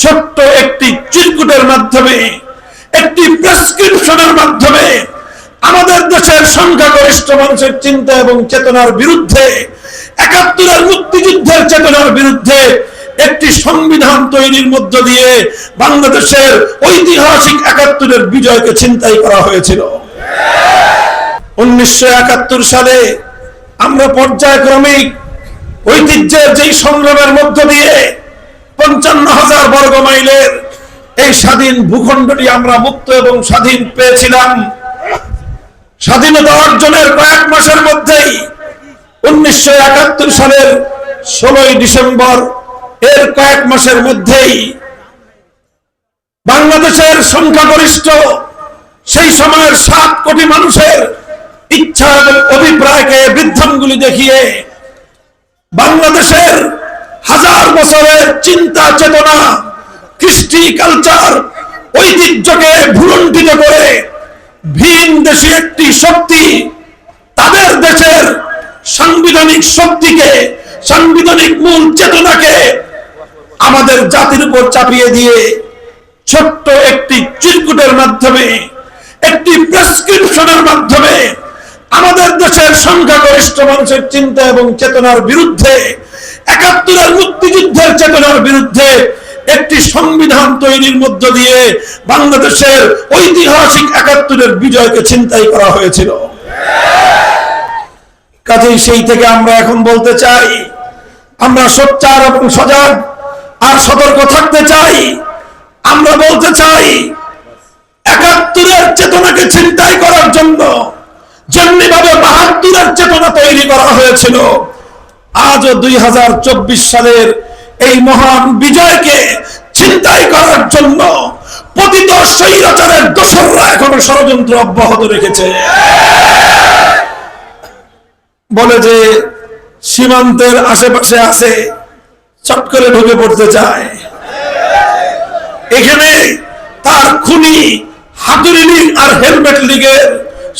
ছোট্ট একটি চিরকুটের মাধ্যমে, একটি প্রেসক্রিপশনের মাধ্যমে আমাদের দেশের সংখ্যাগরিষ্ঠ মানুষের চিন্তা এবং চেতনার বিরুদ্ধে, ৭১-এর মুক্তিযুদ্ধের চেতনার বিরুদ্ধে একটি সংবিধান তৈরির মধ্য দিয়ে বাংলাদেশের ঐতিহাসিক ৭১-এর বিজয়কে ছিনতাই করা হয়েছিল। ১৯৭১ সালে আমরা পর্যায়ক্রমিক ঐতিহ্যের যেই সংগ্রামের মধ্য দিয়ে ৫৫,০০০ বর্গ মাইলের এই স্বাধীন ভূখণ্ডটি আমরা মুক্ত এবং স্বাধীন পেয়েছিলাম, স্বাধীনতা অর্জনের কয়েক মাসের মধ্যেই ১৯৭১ সালের ১৬ই ডিসেম্বর এর কয়েক মাসের মধ্যেই বাংলাদেশের সংখ্যাগরিষ্ঠ সেই সময়ের ৭ কোটি মানুষের ইচ্ছা এবং অভিপ্রায়কে বৃদ্ধাঙ্গুলি দেখিয়ে বাংলাদেশের হাজার বছরের চিন্তা চেতনা, কৃষ্টি কালচার, ঐতিহ্যকে ভুলুণ্ঠিত করে ভিন দেশি একটি শক্তি তাদের দেশের সাংবিধানিক শক্তিকে, সাংবিধানিক মূল চেতনাকে আমাদের জাতির উপর চাপিয়ে দিয়ে ছোট্ট একটি চিরকুটের মাধ্যমে, একটি প্রেসক্রিপশনের মাধ্যমে আমাদের দেশের সংখ্যাগরিষ্ঠ মানুষের চিন্তা এবং চেতনার বিরুদ্ধে, ৭১-এর মুক্তিযুদ্ধের চেতনার বিরুদ্ধে একটি সংবিধান তৈরির মধ্য দিয়ে বাংলাদেশের ঐতিহাসিক ৭১-এর বিজয়কে ছিনতাই করা হয়েছিল। কাজেই সেই থেকে আমরা এখন বলতে চাই, আমরা সোচ্চার এবং সজাগ আর সতর্ক থাকতে চাই। আমরা বলতে চাই, ৭১-এর চেতনাকে ছিনতাই করার জন্য যেমনি ভাবে ৭২-এর চেতনা তৈরি করা হয়েছিল, আজও ২০২৪ সালের এই মহান বিজয়কে ছিনতাই করার জন্য পতিত স্বৈরাচারের দোসররা এখনো ষড়যন্ত্র অব্যাহত রেখেছে। বলে যে সীমান্তের আশেপাশে আছে, চট করে ঢুকে পড়তে চায়। এখানে তার খুনি হাতুড়ি লীগ আর হেলমেট লীগের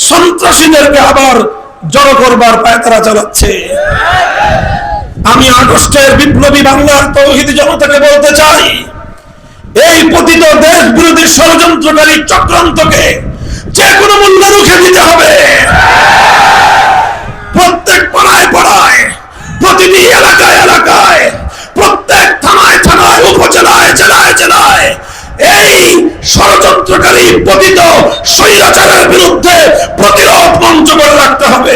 সন্ত্রাসীদেরকে আবার জড়ো করবার পায়তারা চালাচ্ছে। আমি আগস্টের বিপ্লবী বাংলার তৌহিদি জনতাকে বলতে চাই, এই পতিত দেশ বিরোধী ষড়যন্ত্রকারী চক্রান্তকে যে কোনো মূল্যে রুখে দিতে হবে। প্রত্যেক পাড়ায় পাড়ায়, প্রতিটি এলাকায় এলাকায়, প্রত্যেক থানায় থানায়, উপজেলায়, জেলায় জেলায় এই ষড়যন্ত্রকারী পতিত স্বৈরাচারের বিরুদ্ধে প্রতিরোধ মঞ্চ করে রাখতে হবে।